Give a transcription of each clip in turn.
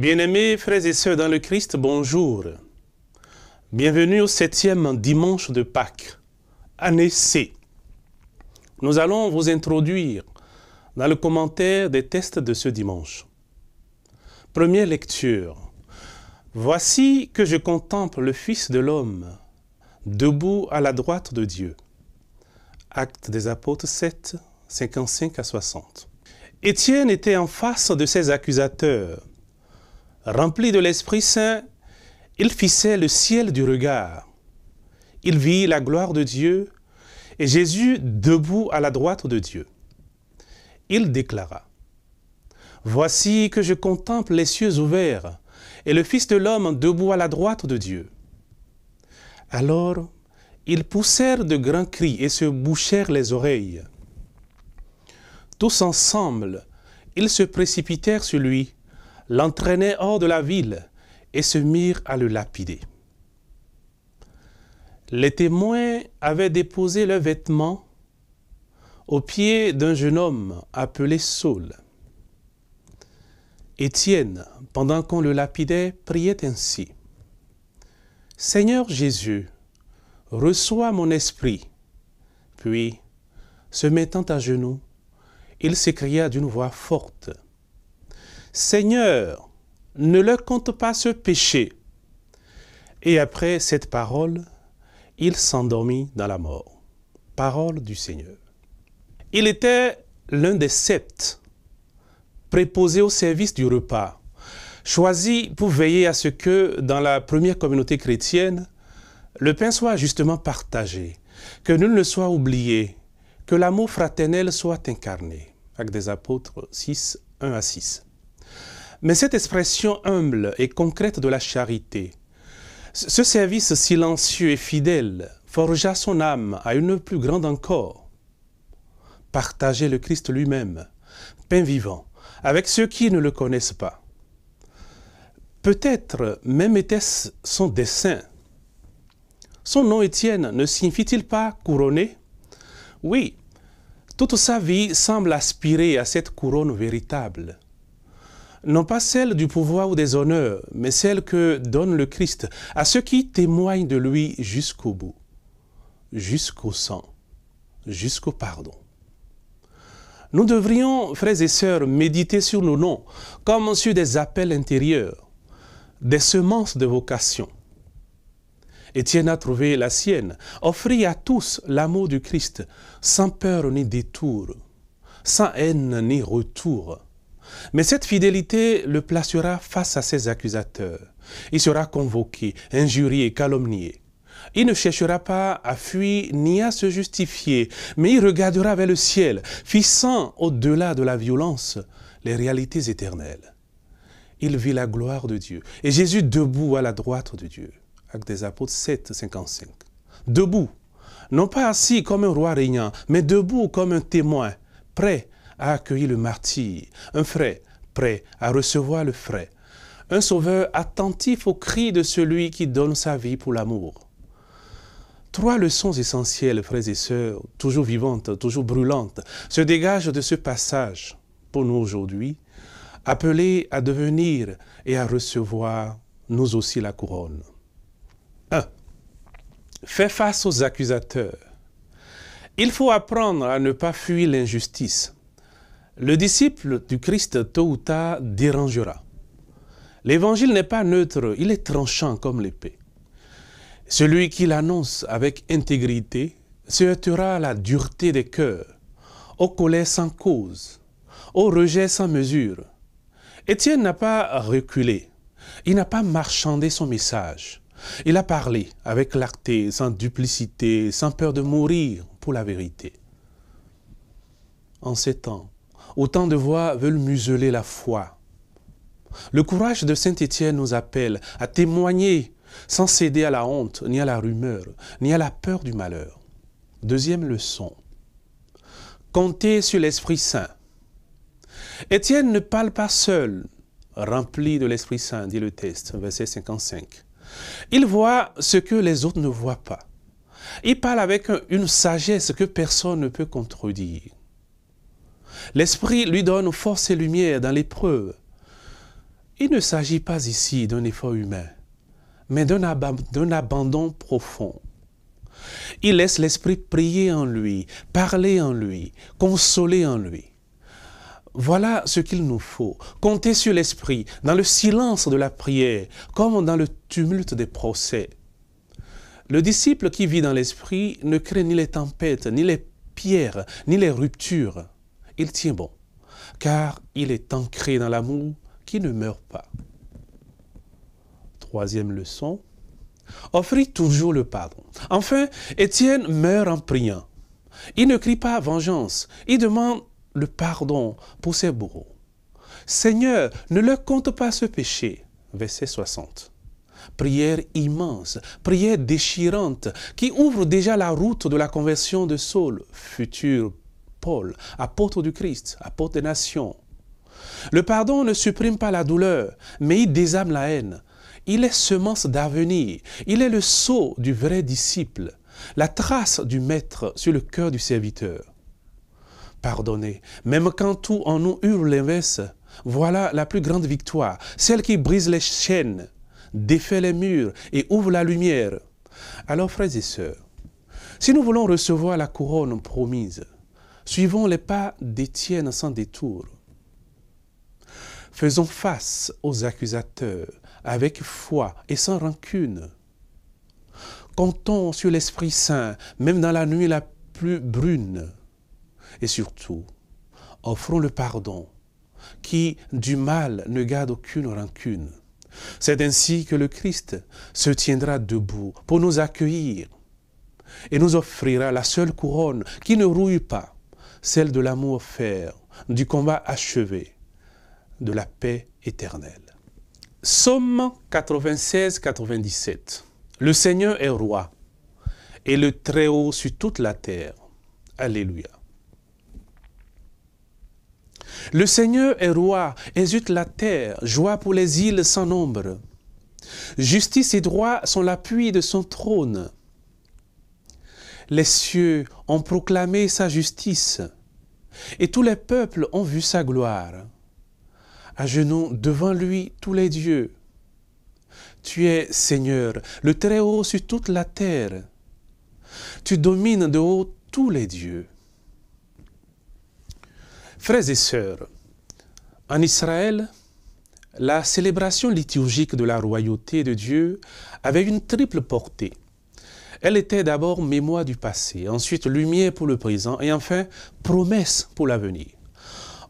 Bien-aimés frères et sœurs dans le Christ, bonjour. Bienvenue au 7e dimanche de Pâques, année C. Nous allons vous introduire dans le commentaire des textes de ce dimanche. Première lecture. Voici que je contemple le Fils de l'homme, debout à la droite de Dieu. Actes des Apôtres 7, 55 à 60. Étienne était en face de ses accusateurs. Rempli de l'Esprit Saint, il fixait le ciel du regard. Il vit la gloire de Dieu et Jésus debout à la droite de Dieu. Il déclara : « Voici que je contemple les cieux ouverts et le Fils de l'homme debout à la droite de Dieu. » Alors, ils poussèrent de grands cris et se bouchèrent les oreilles. Tous ensemble, ils se précipitèrent sur lui, l'entraînaient hors de la ville et se mirent à le lapider. Les témoins avaient déposé leurs vêtements aux pieds d'un jeune homme appelé Saul. Étienne, pendant qu'on le lapidait, priait ainsi : « Seigneur Jésus, reçois mon esprit. » Puis, se mettant à genoux, il s'écria d'une voix forte : « Seigneur, ne leur compte pas ce péché. » Et après cette parole, il s'endormit dans la mort. Parole du Seigneur. Il était l'un des 7 préposés au service du repas, choisi pour veiller à ce que, dans la première communauté chrétienne, le pain soit justement partagé, que nul ne soit oublié, que l'amour fraternel soit incarné. Actes des Apôtres 6, 1 à 6. Mais cette expression humble et concrète de la charité, ce service silencieux et fidèle forgea son âme à une plus grande encore. Partager le Christ lui-même, pain vivant, avec ceux qui ne le connaissent pas. Peut-être même était-ce son dessein. Son nom Étienne ne signifie-t-il pas couronné? Oui, toute sa vie semble aspirer à cette couronne véritable. Non pas celle du pouvoir ou des honneurs, mais celle que donne le Christ à ceux qui témoignent de lui jusqu'au bout, jusqu'au sang, jusqu'au pardon. Nous devrions, frères et sœurs, méditer sur nos noms comme sur des appels intérieurs, des semences de vocation. Étienne a trouvé la sienne, offrit à tous l'amour du Christ, sans peur ni détour, sans haine ni retour. Mais cette fidélité le placera face à ses accusateurs. Il sera convoqué, injurié, calomnié. Il ne cherchera pas à fuir ni à se justifier, mais il regardera vers le ciel, fixant au-delà de la violence les réalités éternelles. Il vit la gloire de Dieu et Jésus debout à la droite de Dieu. Actes des Apôtres 7, 55. Debout, non pas assis comme un roi régnant, mais debout comme un témoin, prêt à accueillir le martyr, un frère prêt à recevoir le frère, un sauveur attentif aux cris de celui qui donne sa vie pour l'amour. 3 leçons essentielles, frères et sœurs, toujours vivantes, toujours brûlantes, se dégagent de ce passage pour nous aujourd'hui, appelés à devenir et à recevoir nous aussi la couronne. 1. Faire face aux accusateurs. Il faut apprendre à ne pas fuir l'injustice. Le disciple du Christ, tôt ou tard, dérangera. L'évangile n'est pas neutre, il est tranchant comme l'épée. Celui qui l'annonce avec intégrité se heurtera à la dureté des cœurs, aux colères sans cause, au rejet sans mesure. Étienne n'a pas reculé, il n'a pas marchandé son message. Il a parlé avec clarté, sans duplicité, sans peur de mourir pour la vérité. En ces temps, autant de voix veulent museler la foi. Le courage de saint Étienne nous appelle à témoigner sans céder à la honte, ni à la rumeur, ni à la peur du malheur. 2e leçon. Comptez sur l'Esprit Saint. Étienne ne parle pas seul, rempli de l'Esprit Saint, dit le texte, verset 55. Il voit ce que les autres ne voient pas. Il parle avec une sagesse que personne ne peut contredire. L'Esprit lui donne force et lumière dans l'épreuve. Il ne s'agit pas ici d'un effort humain, mais d'un abandon profond. Il laisse l'Esprit prier en lui, parler en lui, consoler en lui. Voilà ce qu'il nous faut, compter sur l'Esprit, dans le silence de la prière, comme dans le tumulte des procès. Le disciple qui vit dans l'Esprit ne craint ni les tempêtes, ni les pierres, ni les ruptures. Il tient bon, car il est ancré dans l'amour qui ne meurt pas. Troisième leçon, offrir toujours le pardon. Enfin, Étienne meurt en priant. Il ne crie pas vengeance, il demande le pardon pour ses bourreaux. Seigneur, ne leur compte pas ce péché. Verset 60. Prière immense, prière déchirante, qui ouvre déjà la route de la conversion de Saul, futur Paul, apôtre du Christ, apôtre des nations. Le pardon ne supprime pas la douleur, mais il désarme la haine. Il est semence d'avenir, il est le sceau du vrai disciple, la trace du maître sur le cœur du serviteur. Pardonner, même quand tout en nous hurle l'inverse, voilà la plus grande victoire, celle qui brise les chaînes, défait les murs et ouvre la lumière. Alors, frères et sœurs, si nous voulons recevoir la couronne promise, suivons les pas d'Étienne sans détour. Faisons face aux accusateurs avec foi et sans rancune. Comptons sur l'Esprit Saint, même dans la nuit la plus brune. Et surtout, offrons le pardon, qui du mal ne garde aucune rancune. C'est ainsi que le Christ se tiendra debout pour nous accueillir et nous offrira la seule couronne qui ne rouille pas, celle de l'amour ferme, du combat achevé, de la paix éternelle. Psaume 96-97. Le Seigneur est roi et le Très-Haut sur toute la terre. Alléluia. Le Seigneur est roi, exulte la terre, joie pour les îles sans nombre. Justice et droit sont l'appui de son trône. Les cieux ont proclamé sa justice, et tous les peuples ont vu sa gloire. À genoux devant lui tous les dieux. Tu es Seigneur, le Très-Haut sur toute la terre. Tu domines de haut tous les dieux. Frères et sœurs, en Israël, la célébration liturgique de la royauté de Dieu avait une triple portée. Elle était d'abord mémoire du passé, ensuite lumière pour le présent et enfin promesse pour l'avenir.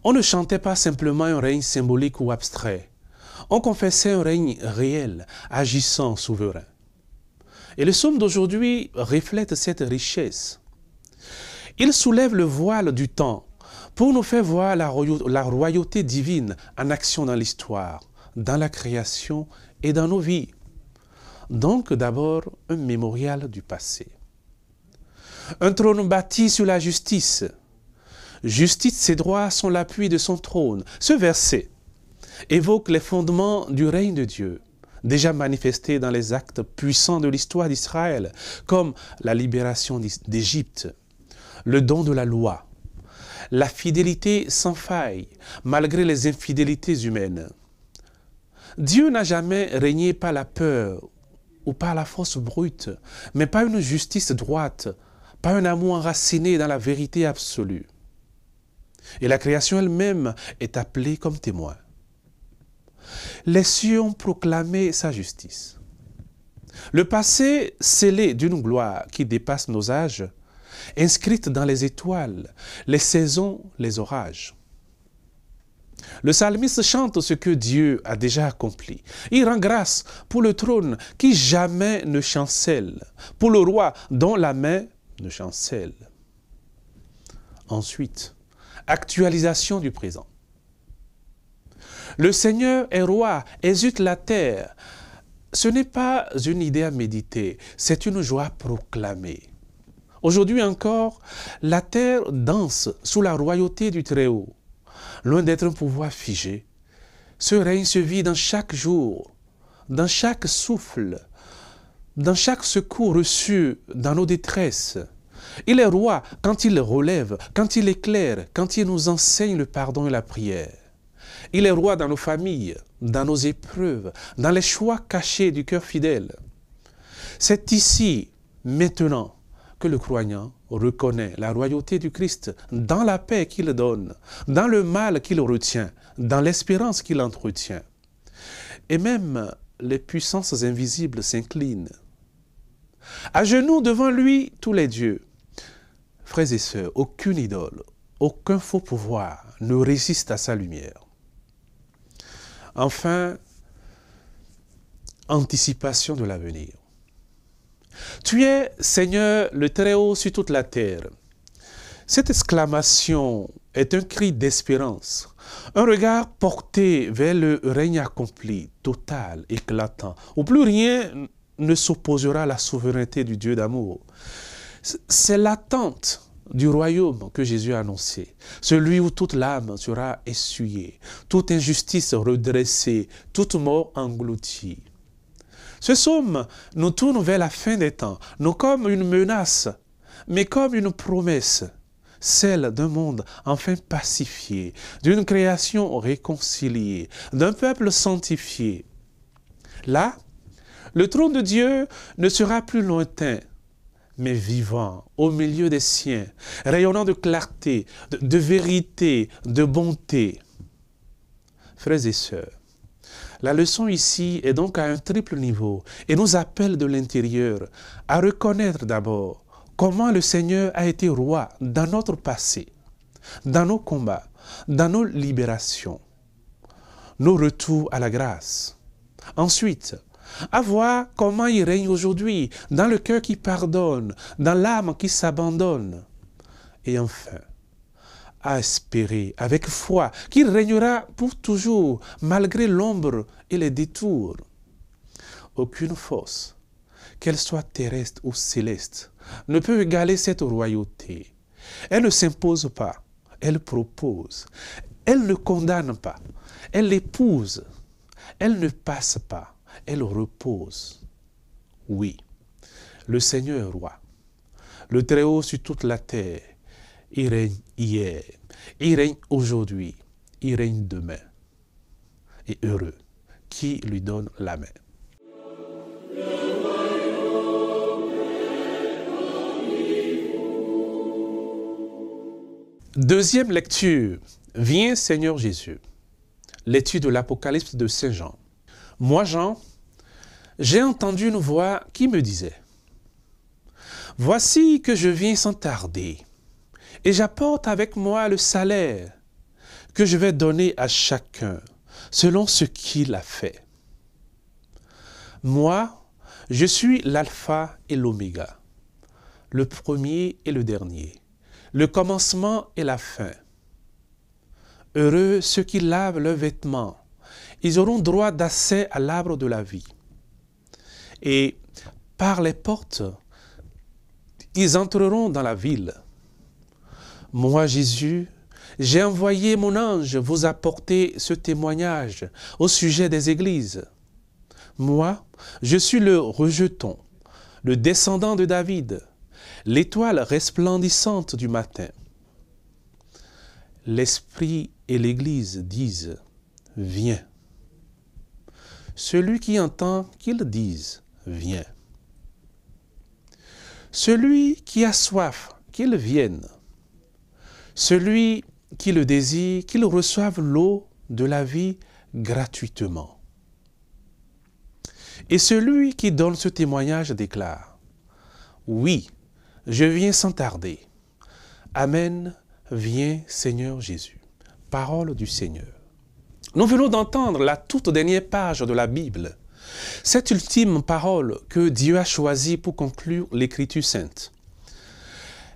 On ne chantait pas simplement un règne symbolique ou abstrait. On confessait un règne réel, agissant, souverain. Et le psaume d'aujourd'hui reflète cette richesse. Il soulève le voile du temps pour nous faire voir la royauté divine en action dans l'histoire, dans la création et dans nos vies. Donc d'abord un mémorial du passé. Un trône bâti sur la justice. Justice et droit sont l'appui de son trône. Ce verset évoque les fondements du règne de Dieu, déjà manifestés dans les actes puissants de l'histoire d'Israël, comme la libération d'Égypte, le don de la loi, la fidélité sans faille, malgré les infidélités humaines. Dieu n'a jamais régné par la peur ou par la force brute, mais par une justice droite, par un amour enraciné dans la vérité absolue. Et la création elle-même est appelée comme témoin. Les cieux ont proclamé sa justice. Le passé scellé d'une gloire qui dépasse nos âges, inscrite dans les étoiles, les saisons, les orages. Le psalmiste chante ce que Dieu a déjà accompli. Il rend grâce pour le trône qui jamais ne chancelle, pour le roi dont la main ne chancelle. Ensuite, actualisation du présent. Le Seigneur est roi, exulte la terre. Ce n'est pas une idée à méditer, c'est une joie proclamée. Aujourd'hui encore, la terre danse sous la royauté du Très-Haut. Loin d'être un pouvoir figé, ce règne se vit dans chaque jour, dans chaque souffle, dans chaque secours reçu dans nos détresses. Il est roi quand il relève, quand il éclaire, quand il nous enseigne le pardon et la prière. Il est roi dans nos familles, dans nos épreuves, dans les choix cachés du cœur fidèle. C'est ici, maintenant, que le croyant reconnaît la royauté du Christ dans la paix qu'il donne, dans le mal qu'il retient, dans l'espérance qu'il entretient. Et même les puissances invisibles s'inclinent. À genoux devant lui, tous les dieux. Frères et sœurs, aucune idole, aucun faux pouvoir ne résiste à sa lumière. Enfin, anticipation de l'avenir. Tu es, Seigneur, le Très-Haut sur toute la terre. Cette exclamation est un cri d'espérance, un regard porté vers le règne accompli, total, éclatant, où plus rien ne s'opposera à la souveraineté du Dieu d'amour. C'est l'attente du royaume que Jésus a annoncé, celui où toute l'âme sera essuyée, toute injustice redressée, toute mort engloutie. Ce psaume nous tourne vers la fin des temps, non comme une menace, mais comme une promesse, celle d'un monde enfin pacifié, d'une création réconciliée, d'un peuple sanctifié. Là, le trône de Dieu ne sera plus lointain, mais vivant au milieu des siens, rayonnant de clarté, de vérité, de bonté. Frères et sœurs, la leçon ici est donc à un triple niveau et nous appelle de l'intérieur à reconnaître d'abord comment le Seigneur a été roi dans notre passé, dans nos combats, dans nos libérations, nos retours à la grâce. Ensuite, à voir comment il règne aujourd'hui, dans le cœur qui pardonne, dans l'âme qui s'abandonne. Et enfin, à espérer avec foi qu'il régnera pour toujours, malgré l'ombre et les détours. Aucune force, qu'elle soit terrestre ou céleste, ne peut égaler cette royauté. Elle ne s'impose pas, elle propose. Elle ne condamne pas, elle épouse. Elle ne passe pas, elle repose. Oui, le Seigneur est roi, le Très-Haut sur toute la terre. Il règne hier, il règne aujourd'hui, il règne demain. Et heureux qui lui donne la main. Deuxième lecture. Viens Seigneur Jésus. L'étude de l'Apocalypse de Saint Jean. Moi, Jean, j'ai entendu une voix qui me disait « Voici que je viens sans tarder, et j'apporte avec moi le salaire que je vais donner à chacun selon ce qu'il a fait. Moi, je suis l'alpha et l'oméga, le premier et le dernier, le commencement et la fin. Heureux ceux qui lavent leurs vêtements, ils auront droit d'accès à l'arbre de la vie. Et par les portes, ils entreront dans la ville. Moi, Jésus, j'ai envoyé mon ange vous apporter ce témoignage au sujet des églises. Moi, je suis le rejeton, le descendant de David, l'étoile resplendissante du matin. L'Esprit et l'Église disent « Viens ». Celui qui entend qu'il dise « Viens ». Celui qui a soif, qu'il vienne. Celui qui le désire, qu'il reçoive l'eau de la vie gratuitement. Et celui qui donne ce témoignage déclare « Oui, je viens sans tarder. Amen, viens Seigneur Jésus. » Parole du Seigneur. Nous venons d'entendre la toute dernière page de la Bible, cette ultime parole que Dieu a choisie pour conclure l'Écriture sainte.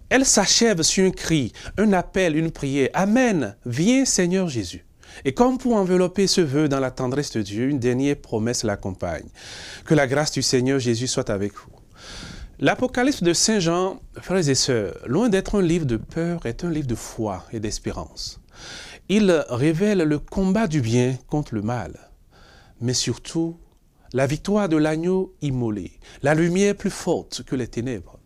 Elle s'achève sur un cri, un appel, une prière. Amen, viens Seigneur Jésus. Et comme pour envelopper ce vœu dans la tendresse de Dieu, une dernière promesse l'accompagne. Que la grâce du Seigneur Jésus soit avec vous. L'Apocalypse de Saint Jean, frères et sœurs, loin d'être un livre de peur, est un livre de foi et d'espérance. Il révèle le combat du bien contre le mal, mais surtout la victoire de l'agneau immolé, la lumière plus forte que les ténèbres.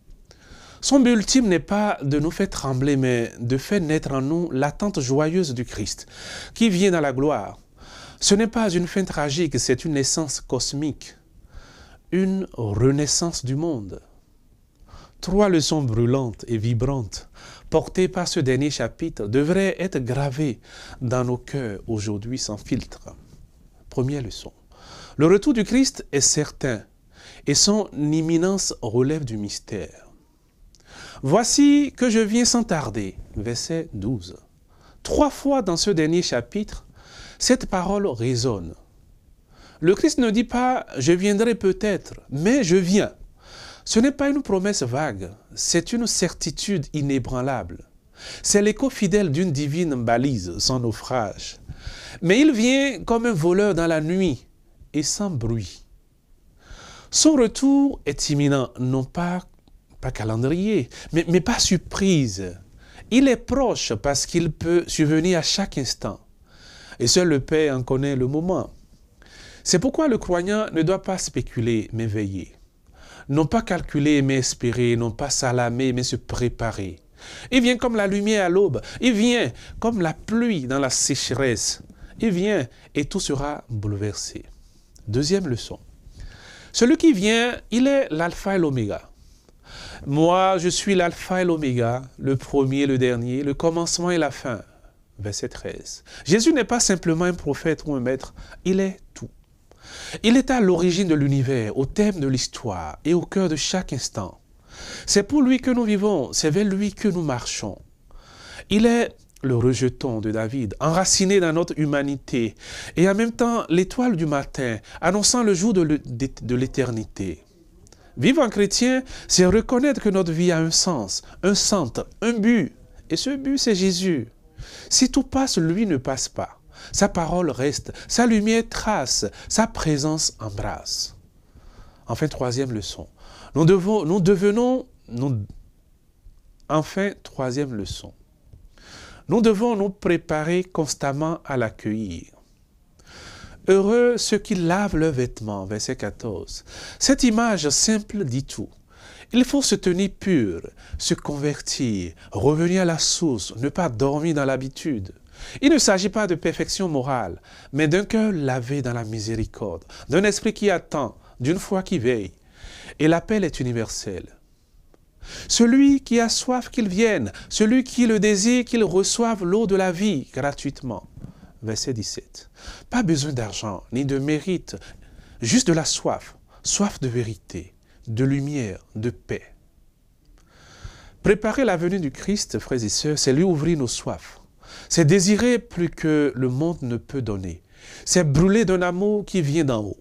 Son but ultime n'est pas de nous faire trembler, mais de faire naître en nous l'attente joyeuse du Christ, qui vient dans la gloire. Ce n'est pas une fin tragique, c'est une naissance cosmique, une renaissance du monde. 3 leçons brûlantes et vibrantes, portées par ce dernier chapitre, devraient être gravées dans nos cœurs aujourd'hui sans filtre. Première leçon. Le retour du Christ est certain et son imminence relève du mystère. Voici que je viens sans tarder. Verset 12. 3 fois dans ce dernier chapitre, cette parole résonne. Le Christ ne dit pas « je viendrai peut-être », mais « je viens ». Ce n'est pas une promesse vague, c'est une certitude inébranlable. C'est l'écho fidèle d'une divine balise sans naufrage. Mais il vient comme un voleur dans la nuit et sans bruit. Son retour est imminent, non pas calendrier, mais pas surprise. Il est proche parce qu'il peut survenir à chaque instant. Et seul le Père en connaît le moment. C'est pourquoi le croyant ne doit pas spéculer, mais veiller. Non pas calculer, mais espérer, non pas s'alamer, mais se préparer. Il vient comme la lumière à l'aube. Il vient comme la pluie dans la sécheresse. Il vient et tout sera bouleversé. Deuxième leçon. Celui qui vient, il est l'alpha et l'oméga. Moi, je suis l'alpha et l'oméga, le premier, le dernier, le commencement et la fin. Verset 13. Jésus n'est pas simplement un prophète ou un maître, il est tout. Il est à l'origine de l'univers, au thème de l'histoire et au cœur de chaque instant. C'est pour lui que nous vivons, c'est vers lui que nous marchons. Il est le rejeton de David, enraciné dans notre humanité, et en même temps l'étoile du matin, annonçant le jour de l'éternité. Vivre en chrétien, c'est reconnaître que notre vie a un sens, un centre, un but. Et ce but, c'est Jésus. Si tout passe, lui ne passe pas. Sa parole reste, sa lumière trace, sa présence embrasse. Enfin, troisième leçon. Troisième leçon. Nous devons nous préparer constamment à l'accueillir. Heureux ceux qui lavent leurs vêtements, verset 14. Cette image simple dit tout. Il faut se tenir pur, se convertir, revenir à la source, ne pas dormir dans l'habitude. Il ne s'agit pas de perfection morale, mais d'un cœur lavé dans la miséricorde, d'un esprit qui attend, d'une foi qui veille. Et l'appel est universel. Celui qui a soif qu'il vienne, celui qui le désire qu'il reçoive l'eau de la vie gratuitement. Verset 17. Pas besoin d'argent, ni de mérite, juste de la soif, soif de vérité, de lumière, de paix. Préparer la venue du Christ, frères et sœurs, c'est lui ouvrir nos soifs. C'est désirer plus que le monde ne peut donner. C'est brûler d'un amour qui vient d'en haut.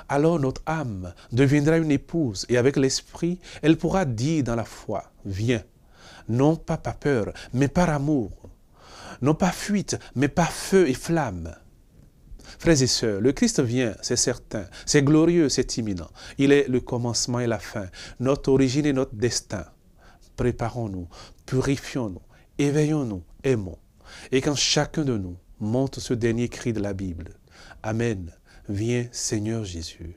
Alors notre âme deviendra une épouse et avec l'esprit, elle pourra dire dans la foi, viens, non pas par peur, mais par amour. Non pas fuite, mais par feu et flamme. Frères et sœurs, le Christ vient, c'est certain, c'est glorieux, c'est imminent. Il est le commencement et la fin, notre origine et notre destin. Préparons-nous, purifions-nous, éveillons-nous, aimons. Et quand chacun de nous monte ce dernier cri de la Bible, Amen, viens Seigneur Jésus,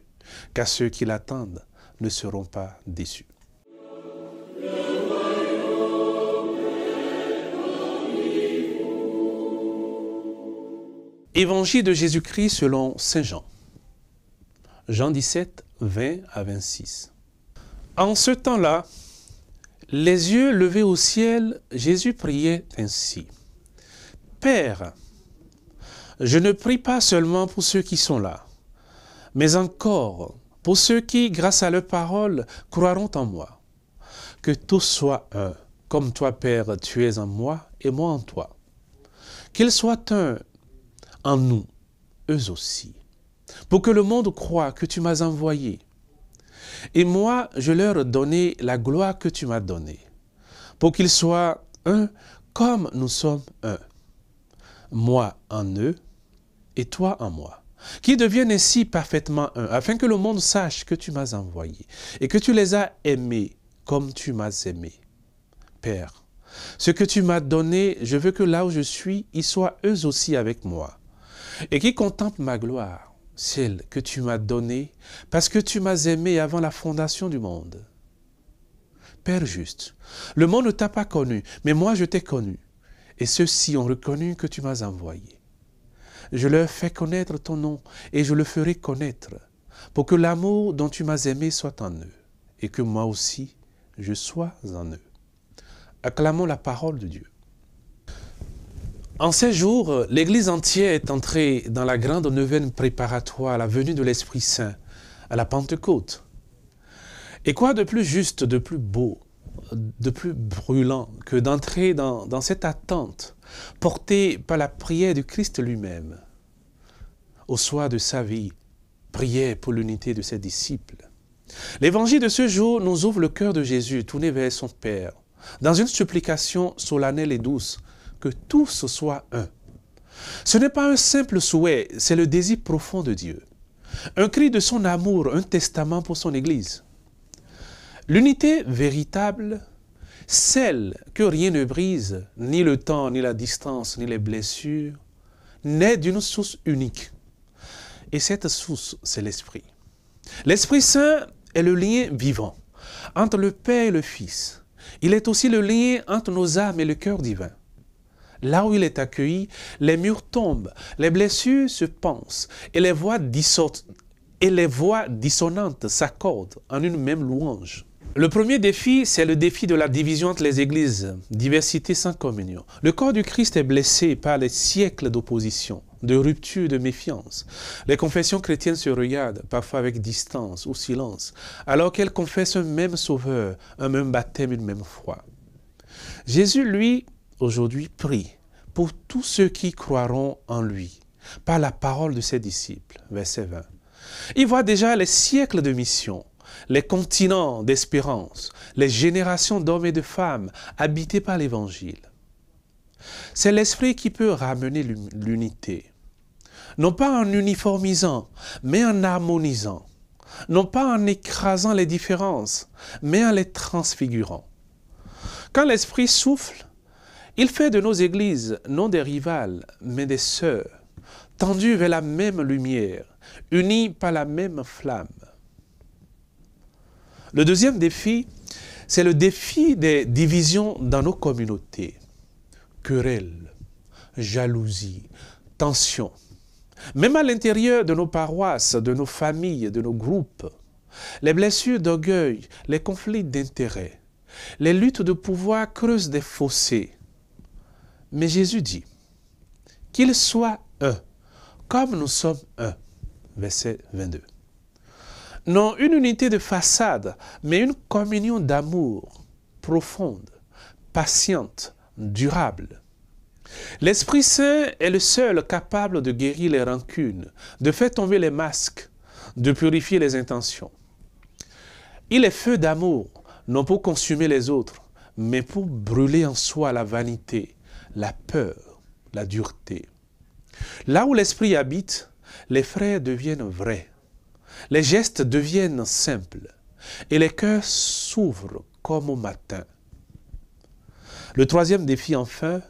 car ceux qui l'attendent ne seront pas déçus. Évangile de Jésus-Christ selon Saint Jean. Jean 17, 20 à 26. En ce temps-là, les yeux levés au ciel, Jésus priait ainsi. Père, je ne prie pas seulement pour ceux qui sont là, mais encore pour ceux qui, grâce à leur parole, croiront en moi. Que tous soient un, comme toi, Père, tu es en moi et moi en toi. Qu'ils soient un en nous, eux aussi, pour que le monde croie que tu m'as envoyé. Et moi, je leur donne la gloire que tu m'as donnée, pour qu'ils soient un comme nous sommes un. Moi en eux et toi en moi, qu'ils deviennent ainsi parfaitement un, afin que le monde sache que tu m'as envoyé et que tu les as aimés comme tu m'as aimé. Père, ce que tu m'as donné, je veux que là où je suis, ils soient eux aussi avec moi. Et qui contemple ma gloire, celle que tu m'as donnée, parce que tu m'as aimé avant la fondation du monde. Père juste, le monde ne t'a pas connu, mais moi je t'ai connu. Et ceux-ci ont reconnu que tu m'as envoyé. Je leur fais connaître ton nom et je le ferai connaître, pour que l'amour dont tu m'as aimé soit en eux, et que moi aussi je sois en eux. Acclamons la parole de Dieu. En ces jours, l'Église entière est entrée dans la grande neuvaine préparatoire à la venue de l'Esprit Saint, à la Pentecôte. Et quoi de plus juste, de plus beau, de plus brûlant que d'entrer dans cette attente portée par la prière du Christ lui-même, au soir de sa vie, prière pour l'unité de ses disciples. L'évangile de ce jour nous ouvre le cœur de Jésus tourné vers son Père, dans une supplication solennelle et douce, que tous soient un. Ce n'est pas un simple souhait, c'est le désir profond de Dieu. Un cri de son amour, un testament pour son Église. L'unité véritable, celle que rien ne brise, ni le temps, ni la distance, ni les blessures, naît d'une source unique. Et cette source, c'est l'Esprit. L'Esprit Saint est le lien vivant entre le Père et le Fils. Il est aussi le lien entre nos âmes et le cœur divin. Là où il est accueilli, les murs tombent, les blessures se pansent et les voix dissonantes s'accordent en une même louange. Le premier défi, c'est le défi de la division entre les églises, diversité sans communion. Le corps du Christ est blessé par les siècles d'opposition, de rupture, de méfiance. Les confessions chrétiennes se regardent, parfois avec distance ou silence, alors qu'elles confessent un même Sauveur, un même baptême, une même foi. Jésus, lui, aujourd'hui, prie pour tous ceux qui croiront en lui, par la parole de ses disciples. Verset 20. Il voit déjà les siècles de mission, les continents d'espérance, les générations d'hommes et de femmes habités par l'Évangile. C'est l'Esprit qui peut ramener l'unité, non pas en uniformisant, mais en harmonisant, non pas en écrasant les différences, mais en les transfigurant. Quand l'Esprit souffle, il fait de nos églises non des rivales, mais des sœurs, tendues vers la même lumière, unies par la même flamme. Le deuxième défi, c'est le défi des divisions dans nos communautés. Querelles, jalousie, tensions. Même à l'intérieur de nos paroisses, de nos familles, de nos groupes, les blessures d'orgueil, les conflits d'intérêts, les luttes de pouvoir creusent des fossés. Mais Jésus dit qu'ils soient un, comme nous sommes un. Verset 22. Non une unité de façade, mais une communion d'amour profonde, patiente, durable. L'Esprit Saint est le seul capable de guérir les rancunes, de faire tomber les masques, de purifier les intentions. Il est feu d'amour, non pour consumer les autres, mais pour brûler en soi la vanité, la peur, la dureté. Là où l'Esprit habite, les frères deviennent vrais, les gestes deviennent simples, et les cœurs s'ouvrent comme au matin. Le troisième défi, enfin,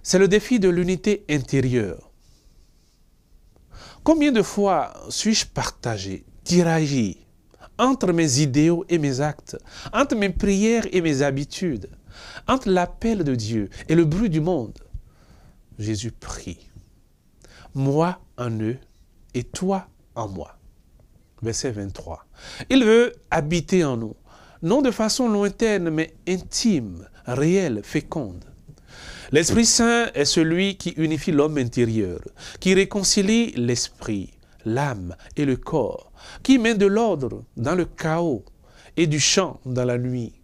c'est le défi de l'unité intérieure. Combien de fois suis-je partagé, tiraillé, entre mes idéaux et mes actes, entre mes prières et mes habitudes, entre l'appel de Dieu et le bruit du monde? Jésus prie. Moi en eux et toi en moi. Verset 23. Il veut habiter en nous, non de façon lointaine, mais intime, réelle, féconde. L'Esprit Saint est celui qui unifie l'homme intérieur, qui réconcilie l'esprit, l'âme et le corps, qui met de l'ordre dans le chaos et du chant dans la nuit.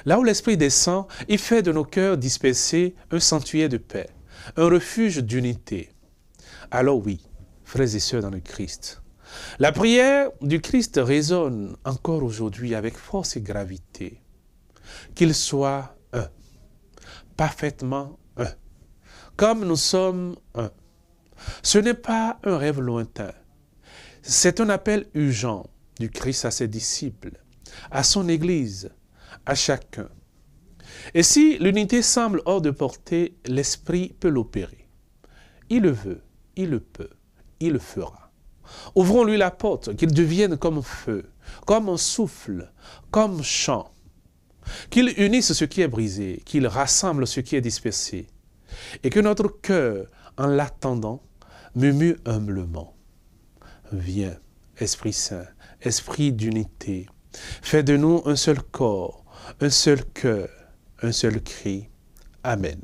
Là où l'Esprit descend, il fait de nos cœurs dispersés un sanctuaire de paix, un refuge d'unité. Alors oui, frères et sœurs dans le Christ, la prière du Christ résonne encore aujourd'hui avec force et gravité. Qu'il soit un, parfaitement un, comme nous sommes un. Ce n'est pas un rêve lointain, c'est un appel urgent du Christ à ses disciples, à son Église, à chacun. Et si l'unité semble hors de portée, l'Esprit peut l'opérer. Il le veut, il le peut, il le fera. Ouvrons-lui la porte, qu'il devienne comme feu, comme un souffle, comme chant. qu'il unisse ce qui est brisé, qu'il rassemble ce qui est dispersé, et que notre cœur, en l'attendant, murmure humblement. Viens, Esprit Saint, Esprit d'unité, fais de nous un seul corps, un seul cœur, un seul cri. Amen.